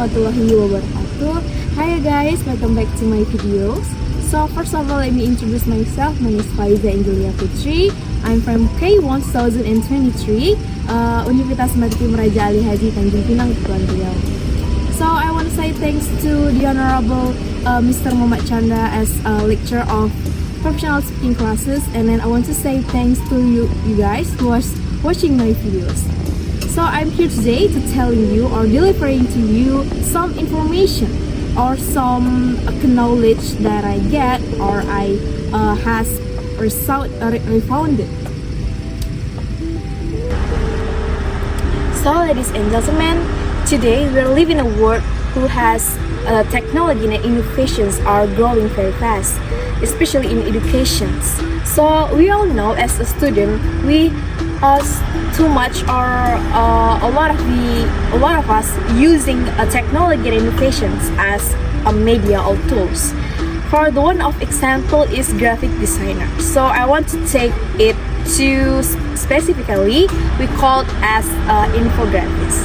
warahmatullahi wabarakatuh. Hi guys, welcome back to my videos. So first of all, let me introduce myself. My name is Faiza Angelia Putri. I'm from K1023, Universitas Maritim Raja Ali Haji Tanjung Pinang, Kepulauan Riau. So I want to say thanks to the Honorable Mr. Muhammad Chandra as a lecturer of professional speaking classes, and then I want to say thanks to you guys who are watching my videos. So I'm here today to telling you or delivering to you some information or some knowledge that I get or I has found it. So ladies and gentlemen, today we're living in a world who has technology and innovations are growing very fast, especially in education. So we all know as a student we too much or a lot of us using technology and innovations as a media or tools. For the one of example is graphic designer. So I want to take it to specifically we call it as infographics.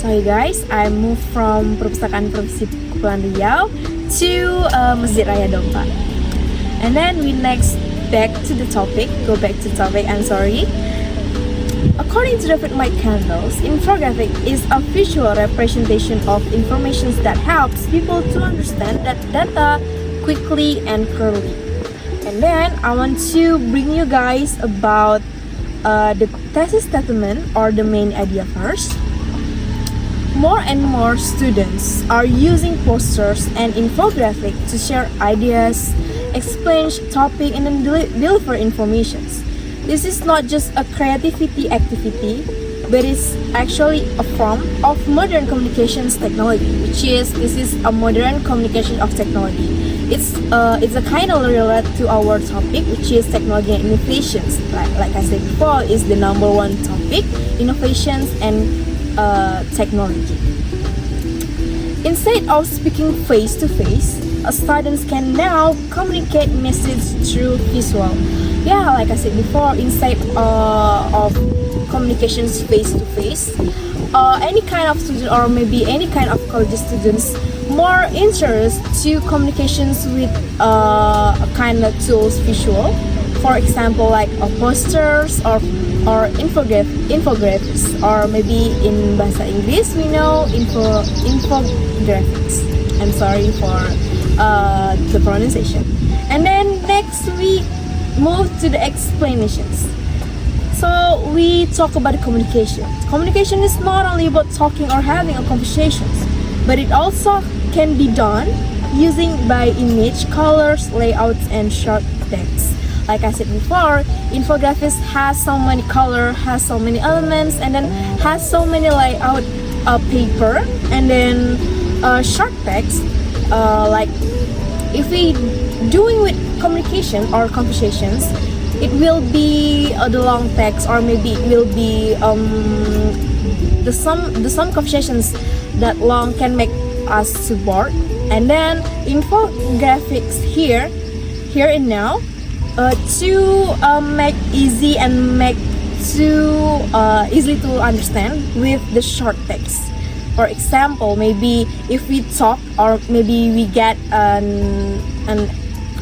Sorry guys, I moved from Perpustakaan Provinsi Kepulauan Riau to Masjid Raya Dompa. And then we next go back to the topic, I'm sorry. According to David Mike Candles, infographic is a visual representation of information that helps people to understand that data quickly and clearly. And then I want to bring you guys about the thesis statement or the main idea first. More and more students are using posters and infographic to share ideas, explain topic, and then deliver informations. This is not just a creativity activity, but it's actually a form of modern communications technology, this is a modern communication of technology. It's a kind of related to our topic, which is technology and innovations. Like I said before, is the number one topic, innovations and technology. Instead of speaking face to face, students can now communicate message through visual. Yeah, like I said before, instead of communications face to face, any kind of student or maybe any kind of college students more interest to communications with a kind of tools visual. For example, like posters or infographics, or maybe in bahasa Inggris we know infographics. I'm sorry for the pronunciation. And then next we move to the explanations. So we talk about the communication. Communication is not only about talking or having a conversations, but it also can be done using by image, colors, layouts, and short text. Like I said before, infographics has so many color, has so many elements, and then has so many layout paper, and then short text. Like if we doing with communication or conversations, it will be the long text, or maybe it will be the some conversations that long can make us too bored. And then infographics here and now to make easy and make too easily to understand with the short text. For example, maybe if we talk or maybe we get an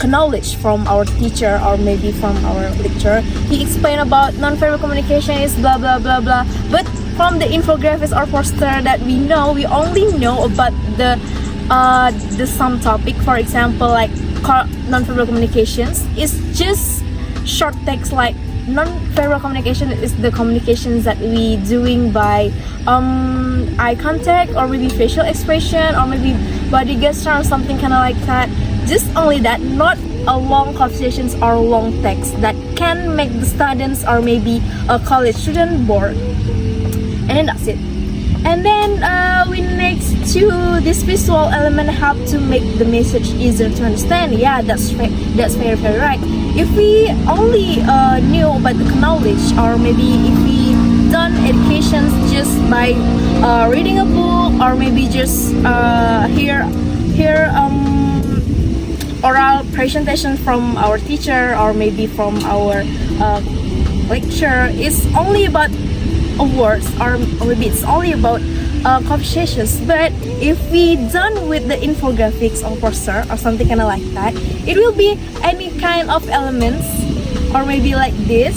knowledge from our teacher or maybe from our lecturer, he explained about non-verbal communication is blah blah blah blah. But from the infographics or poster that we know, we only know about the some topic. For example, like non-verbal communications is just short text. Like non-verbal communication is the communications that we doing by eye contact or maybe facial expression or maybe body gesture or something kind of like that. Just only that, not a long conversations or long text that can make the students or maybe a college student bored. And then that's it. And then we next to this visual element help to make the message easier to understand. Yeah, that's very right. If we only knew about the knowledge, or maybe if we done education just by reading a book, or maybe just hear oral presentation from our teacher or maybe from our lecture, is only about awards, or maybe it's only about conversations. But if we done with the infographics or poster or something kind of like that, it will be any kind of elements, or maybe like this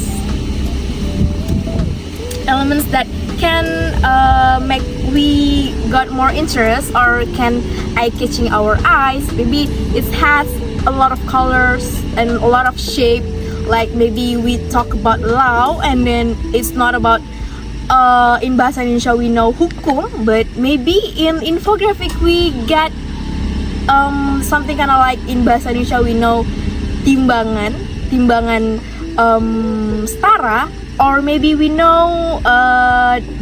elements that can make we got more interest, or can eye-catching our eyes. Maybe it has a lot of colors and a lot of shape. Like maybe we talk about law, and then it's not about in bahasa Indonesia we know hukum, but maybe in infographic we get something kind of like in bahasa Indonesia we know timbangan setara, or maybe we know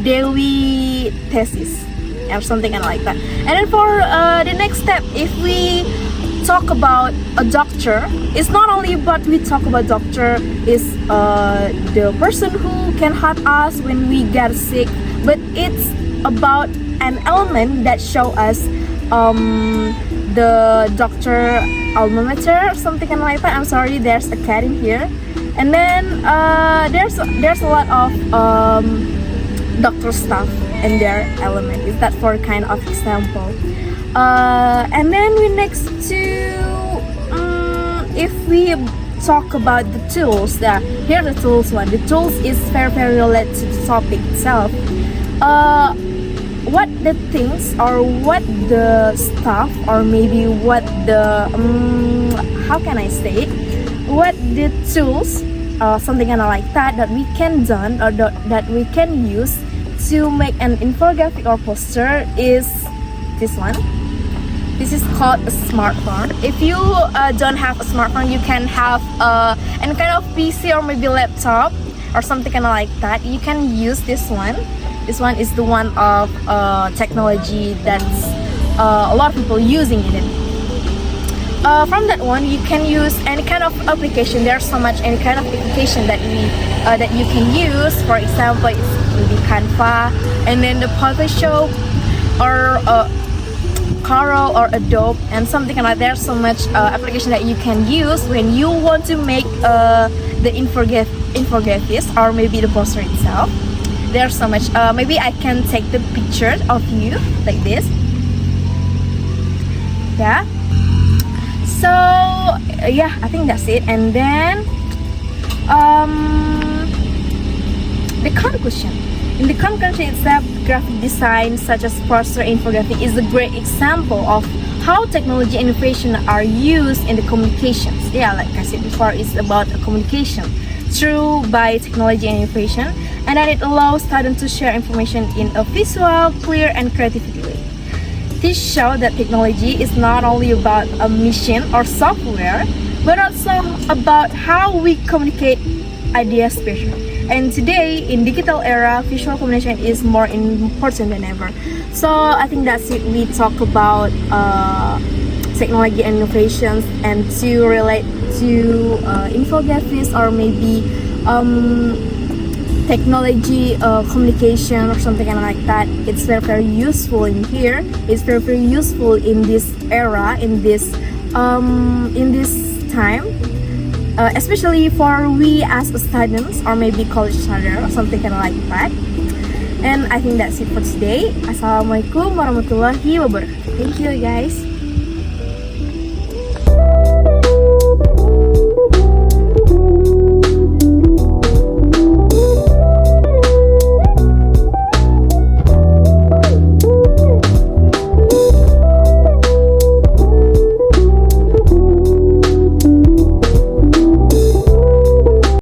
Dewi thesis or something kind of like that. And then for the next step, if we talk about a doctor, it's not only about we talk about doctor is the person who can help us when we get sick, but it's about an element that show us the doctor alma mater or something like that. I'm sorry, there's a cat in here. And then there's a lot of doctor stuff in their element. Is that for kind of example? And then we next to if we talk about the tools, here the tools one. The tools is very related to the topic itself. What the things, or what the stuff, or maybe what the how can I say it? What the tools, something kind of like that we can done, or that we can use to make an infographic or poster is this one. This is called a smartphone. If you don't have a smartphone, you can have any kind of PC or maybe laptop or something kind of like that. You can use this one. This one is the one of technology that's a lot of people using it. From that one, you can use any kind of application. There's so much any kind of application that you can use. For example, it's maybe Canva, and then the Photoshop, or Corel or Adobe, and something like that. There's so much application that you can use when you want to make the infographics or maybe the poster itself. There's so much. Maybe I can take the picture of you like this. Yeah. So yeah, I think that's it. And then the conclusion. In the conclusion itself, graphic design such as poster infographic is a great example of how technology and innovation are used in the communications. Yeah, like I said before, it's about a communication through by technology and innovation, and that it allows students to share information in a visual, clear, and creative way. This shows that technology is not only about a machine or software, but also about how we communicate ideas better. And today, in digital era, visual communication is more important than ever. So I think that's it. We talk about technology and innovations, and to relate to infographics or maybe technology communication or something like that. It's very useful in here. It's very useful in this era, in this time. Especially for we as students or maybe college student or something like that. And I think that's it for today. Assalamualaikum warahmatullahi wabarakatuh. Thank you guys.